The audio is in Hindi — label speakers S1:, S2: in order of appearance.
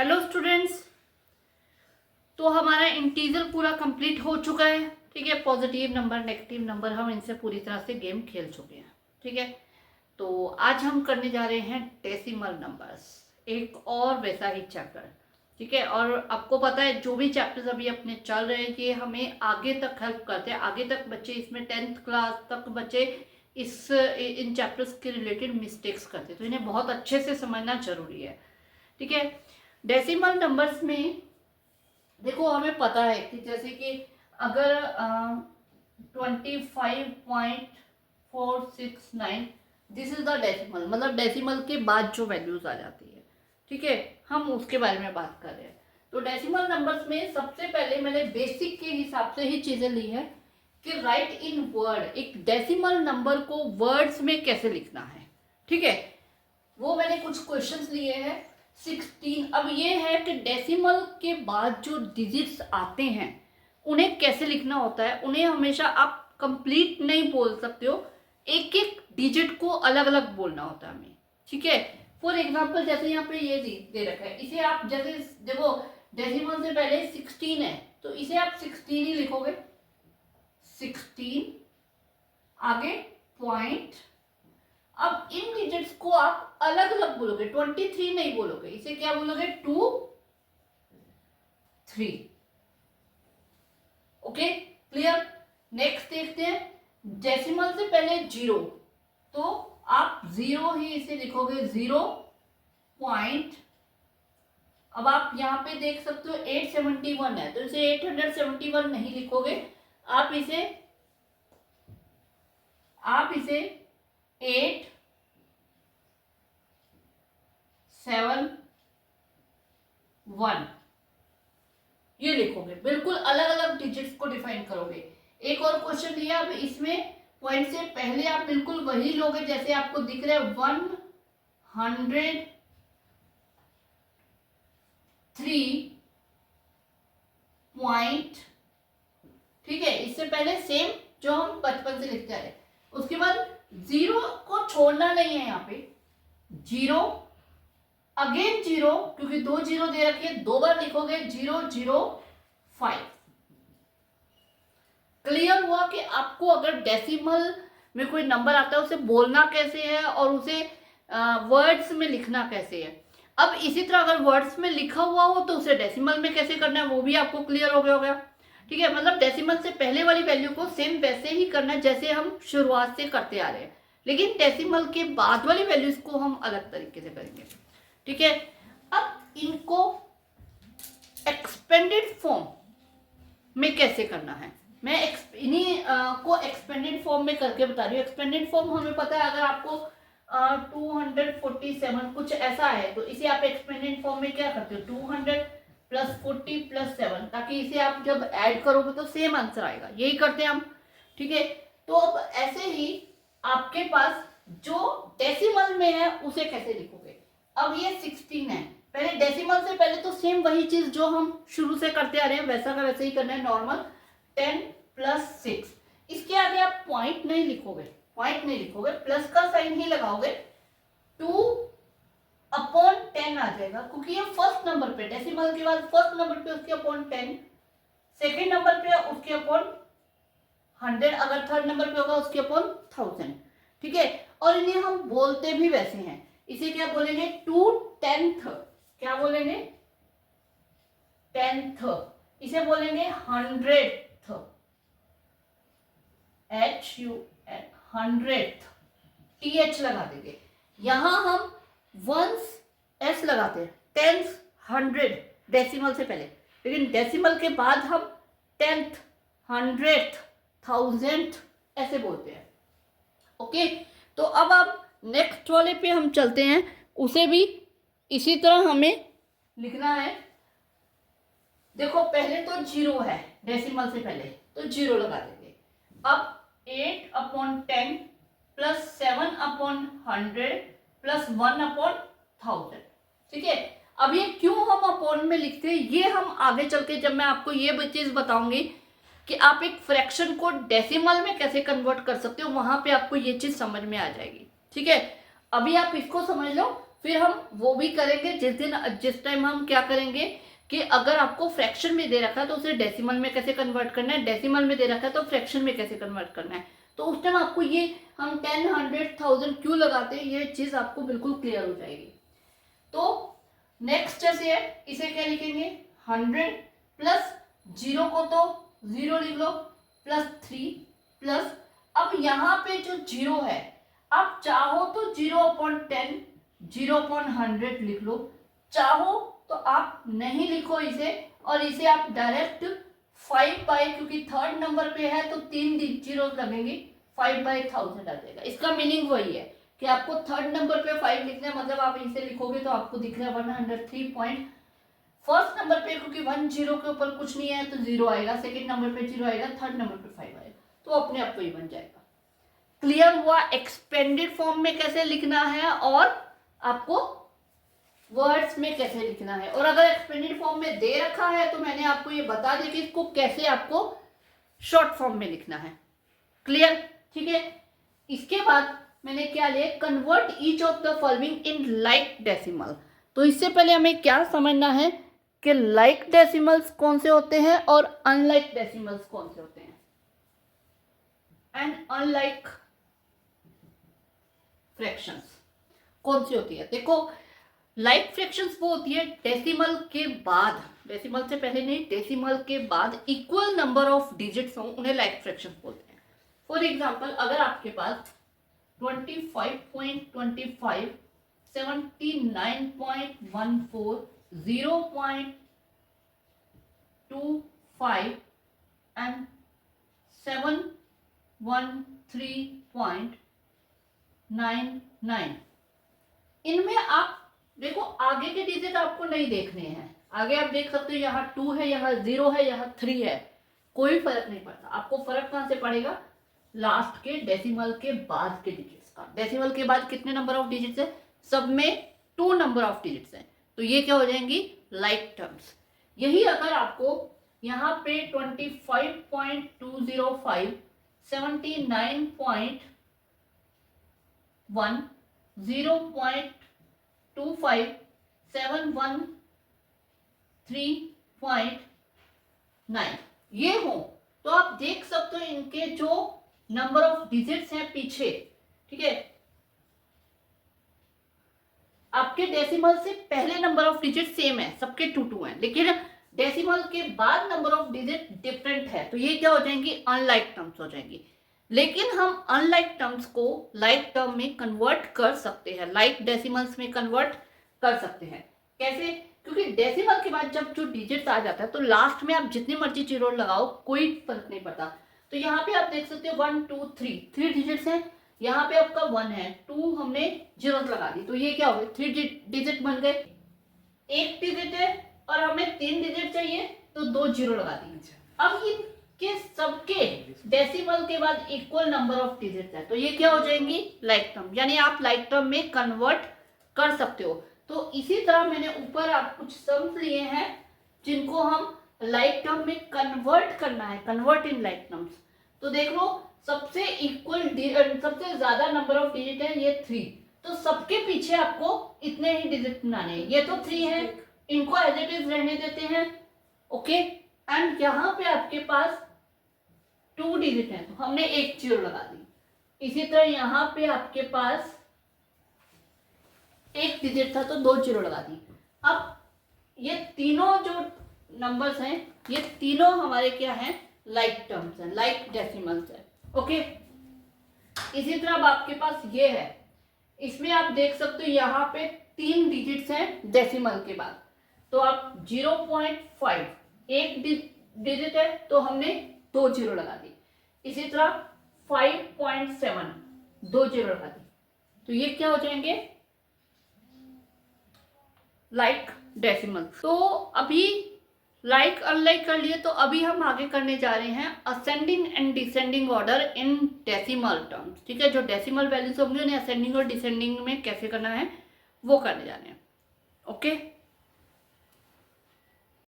S1: हेलो स्टूडेंट्स, तो हमारा इंटीजर पूरा कंप्लीट हो चुका है। ठीक है, पॉजिटिव नंबर नेगेटिव नंबर हम इनसे पूरी तरह से गेम खेल चुके हैं। ठीक है, तो आज हम करने जा रहे हैं डेसिमल नंबर्स, एक और वैसा ही चैप्टर। ठीक है, और आपको पता है जो भी चैप्टर्स अभी अपने चल रहे हैं ये हमें आगे तक हेल्प करते हैं। आगे तक बच्चे इसमें 10th क्लास तक बच्चे इन चैप्टर्स के रिलेटेड मिस्टेक्स करते हैं, तो इन्हें बहुत अच्छे से समझना जरूरी है। ठीक है, डेसिमल नंबर्स में देखो हमें पता है कि जैसे कि अगर 25.469 दिस इज द डेसिमल, मतलब डेसिमल के बाद जो वैल्यूज आ जाती है। ठीक है, हम उसके बारे में बात कर रहे हैं। तो डेसिमल नंबर्स में सबसे पहले मैंने बेसिक के हिसाब से ही चीजें ली है कि राइट इन वर्ड, एक डेसिमल नंबर को वर्ड्स में कैसे लिखना है। ठीक है, वो मैंने कुछ क्वेश्चंस लिए हैं। 16, अब ये है कि डेसिमल के बाद जो डिजिट्स आते हैं उन्हें कैसे लिखना होता है। उन्हें हमेशा आप कंप्लीट नहीं बोल सकते हो, एक एक डिजिट को अलग अलग बोलना होता है हमें। ठीक है, फॉर एग्जाम्पल जैसे यहाँ पे ये दे रखा है, इसे आप जैसे देखो डेसिमल से पहले 16 है तो इसे आप 16 ही लिखोगे। 16 आगे पॉइंट, अब इन डिजिट्स को आप अलग अलग बोलोगे, 23 नहीं बोलोगे, इसे क्या बोलोगे 2 3। Okay, clear. नेक्स्ट देखते हैं, डेसिमल से पहले 0 तो आप 0 ही इसे लिखोगे, 0 पॉइंट। अब आप यहां पे देख सकते हो 871 है तो इसे 871 नहीं लिखोगे, आप इसे 8 7 1 ये लिखोगे, बिल्कुल अलग अलग डिजिट्स को डिफाइन करोगे। एक और क्वेश्चन दिया, अब इसमें पॉइंट से पहले आप बिल्कुल वही लोगे जैसे आपको दिख रहा है 103 पॉइंट। ठीक है, इससे पहले सेम जो हम बचपन से लिखते आ रहे, उसके बाद 0 को छोड़ना नहीं है, यहाँ पे 0 अगेन 0 क्योंकि 2 0 दे रखे हैं, 2 बार लिखोगे 005। क्लियर हुआ कि आपको अगर डेसिमल में कोई नंबर आता है उसे बोलना कैसे है और उसे वर्ड्स में लिखना कैसे है। अब इसी तरह अगर वर्ड्स में लिखा हुआ हो तो उसे डेसिमल में कैसे करना है वो भी आपको क्लियर हो गया होगा। ठीक है, मतलब डेसिमल से पहले वाली वैल्यू को सेम वैसे ही करना जैसे हम शुरुआत से करते आ रहे हैं, लेकिन डेसिमल के बाद वाली वैल्यूज को हम अलग तरीके से करेंगे। ठीक है, अब इनको एक्सपेंडेड फॉर्म में कैसे करना है, मैं इन्हीं को एक्सपेंडेड फॉर्म में करके बता रही हूँ। एक्सपेंडेड फॉर्म हमें पता है, अगर आपको 247 कुछ ऐसा है तो इसे आप एक्सपेंडेड फॉर्म में क्या करते हो, 200 + 40 + 7, ताकि इसे आप जब ऐड करोगे तो सेम आंसर आएगा, यही करते हैं हम। ठीक है, तो अब ऐसे ही आपके पास जो डेसिमल में है उसे कैसे लिखोगे। अब ये 16 है, पहले डेसिमल से पहले तो सेम वही चीज जो हम शुरू से करते आ रहे हैं वैसा का वैसे ही करना है, नॉर्मल 10 + 6। इसके आगे आप पॉइंट नहीं लिखोगे, प्लस का साइन ही लगाओगे, 2/10 आ जाएगा क्योंकि ये फर्स्ट नंबर पे, डेसिमल के बाद फर्स्ट नंबर पे उसके अपॉन 10, सेकेंड नंबर पे उसके अपॉन 100, अगर थर्ड नंबर पे होगा उसके अपॉन 1000। ठीक है, और इन्हें हम बोलते भी वैसे हैं, इसे क्या बोलेंगे 2/10, क्या बोलेंगे 10th, इसे बोलेंगे 100th, HUN 100th, TH लगा देंगे। यहां हम वंस S लगाते हैं, 10th 100 डेसिमल से पहले, लेकिन डेसिमल के बाद हम 10th 100th 1000th ऐसे बोलते हैं। ओके, तो अब आप नेक्स्ट वाले पे हम चलते हैं, उसे भी इसी तरह हमें लिखना है। देखो पहले तो 0 है डेसिमल से पहले, तो 0 लगा देंगे। अब 8/10 + 7/100 + 1/1000। ठीक है, अब ये क्यों हम अपॉन में लिखते हैं ये हम आगे चल के जब मैं आपको ये चीज बताऊंगी कि आप एक फ्रैक्शन को डेसिमल में कैसे कन्वर्ट कर सकते हो, वहां पे आपको ये चीज समझ में आ जाएगी। ठीक है, अभी आप इसको समझ लो, फिर हम वो भी करेंगे जिस टाइम हम क्या करेंगे कि अगर आपको फ्रैक्शन में दे रखा है तो उसे डेसिमल में कैसे कन्वर्ट करना है, डेसिमल में दे रखा है तो फ्रैक्शन में कैसे कन्वर्ट करना है। तो उस टाइम आपको ये हम 10, 100, 1000 क्यों लगाते हैं, ये चीज आपको बिल्कुल क्लियर हो जाएगी। तो नेक्स्ट जैसे है, इसे क्या लिखेंगे 100 प्लस 0 को तो 0 लिख लो प्लस 3 प्लस, अब यहाँ पे जो 0 है आप चाहो तो 0/10 0/100 लिख लो, चाहो तो आप नहीं लिखो इसे और इसे आप डायरेक्ट 5/, क्योंकि थर्ड नंबर पे है तो 3 जीरो लगेंगे, 5/1000 आ जाएगा। इसका मीनिंग वही है कि आपको थर्ड नंबर पे 5 लिखना है, मतलब आप इसे लिखोगे तो आपको दिख रहा है 103 पॉइंट। फर्स्ट नंबर पे क्योंकि 10 के ऊपर कुछ नहीं है तो 0 आएगा, सेकंड नंबर पे 0 आएगा, थर्ड नंबर पे 5 आएगा, तो अपने आप वही बन जाएगा। क्लियर हुआ एक्सपेंडेड फॉर्म में कैसे लिखना है और आपको वर्ड्स में कैसे लिखना है। और अगर एक्सपेंडेड फॉर्म में दे रखा है तो मैंने आपको ये बता दिया कि इसको कैसे आपको शॉर्ट फॉर्म में लिखना है। क्लियर, ठीक है। इसके बाद मैंने क्या लिया, convert each of the following in like decimal. तो इससे पहले हमें क्या समझना है कि लाइक डेसिमल्स कौन से होते हैं और अनलाइक डेसिमल्स कौन से होते हैं। एंड अनलाइक फ्रैक्शंस कौन सी होती है। देखो लाइक फ्रैक्शंस वो होती है डेसिमल के बाद, डेसिमल से पहले नहीं, डेसिमल के बाद इक्वल नंबर ऑफ डिजिट्स हो, उन्हें लाइक फ्रैक्शंस बोलते हैं। फॉर एग्जांपल अगर आपके पास 25.25, 79.14, 0.25 एंड 713.99, इनमें आप देखो आगे के डिजिट आपको नहीं देखने हैं, आगे आप देख सकते हो यहाँ 2 है, यहाँ 0 है, यहाँ 3 है, कोई फर्क नहीं पड़ता। आपको फर्क कहाँ से पड़ेगा, लास्ट के डेसिमल के बाद के डिजिट्स का। डेसिमल के बाद कितने नंबर ऑफ डिजिट्स है, सब में 2 नंबर ऑफ डिजिट्स हैं, तो ये क्या हो जाएंगी लाइक टर्म्स। यही अगर आपको यहाँ पे 25.205, 79.1, 0.25, 713.9 ये हो तो आप देख सकते हो इनके जो नंबर ऑफ डिजिट्स हैं पीछे, ठीक है, आपके डेसिमल से पहले नंबर ऑफ डिजिट सेम है, सबके 2 हैं, लेकिन डेसिमल के बाद नंबर ऑफ डिजिट डिफरेंट है, तो ये क्या हो जाएंगी अनलाइक टर्म्स हो जाएंगी। लेकिन हम अनलाइक टर्म्स को लाइक टर्म में कन्वर्ट कर सकते हैं, लाइक डेसिमल्स में कन्वर्ट कर सकते हैं। कैसे, क्योंकि डेसिमल के बाद जब जो डिजिट्स आ जाता है तो लास्ट में आप जितनी मर्जी जीरो लगाओ कोई फर्क नहीं पड़ता। तो यहाँ पे आप देख सकते हो 1 2 3 डिजिट्स हैं, यहाँ पे आपका 1 है, 2 हमने जीरो लगा दी, तो ये क्या हो गए 3 डिजिट बन गए। एक डिजिट है और हमें 3 डिजिट चाहिए तो 2 जीरो लगा दी। अब इनके सबके डेसिमल के बाद इक्वल नंबर ऑफ डिजिट है, तो ये क्या हो जाएंगी लाइक टर्म, यानी आप लाइक टर्म में कन्वर्ट कर सकते हो। तो इसी तरह मैंने ऊपर आप कुछ सम्स लिए हैं जिनको हम लाइक टर्म में कन्वर्ट करना है, कन्वर्ट इन लाइक टर्म्स। तो देख लो सबसे इक्वल सबसे ज्यादा नंबर ऑफ डिजिट है ये 3, तो सबके पीछे आपको इतने ही डिजिट बनाने हैं। ये तो 3 है, इनको एज इट इज रहने देते हैं, ओके। एंड यहाँ पे आपके पास 2 डिजिट है तो हमने एक जीरो लगा दी। इसी तरह यहाँ पे आपके पास एक डिजिट था तो 2 जीरो लगा दी। अब ये तीनों जो नंबर्स हैं ये तीनों हमारे क्या हैं लाइक टर्म्स हैं, लाइक डेसिमल्स हैं, ओके। इसी तरह अब आपके पास ये है, इसमें आप देख सकते हो यहाँ पे 3 डिजिट्स हैं डेसिमल के बाद, तो आप 0.5 एक डिजिट है तो हमने 2 जीरो लगा दी। इसी तरह 5.7 2 जीरो लगा दी, तो ये क्या हो जाएंगे लाइक डेसिमल। तो अभी लाइक अनलाइक कर लिए, तो अभी हम आगे करने जा रहे हैं ascending and descending order in decimal terms, ठीक है। जो डेसिमल वैल्यूज होंगे उन्हें असेंडिंग और डिसेंडिंग में कैसे करना है वो करने जा रहे हैं, ओके।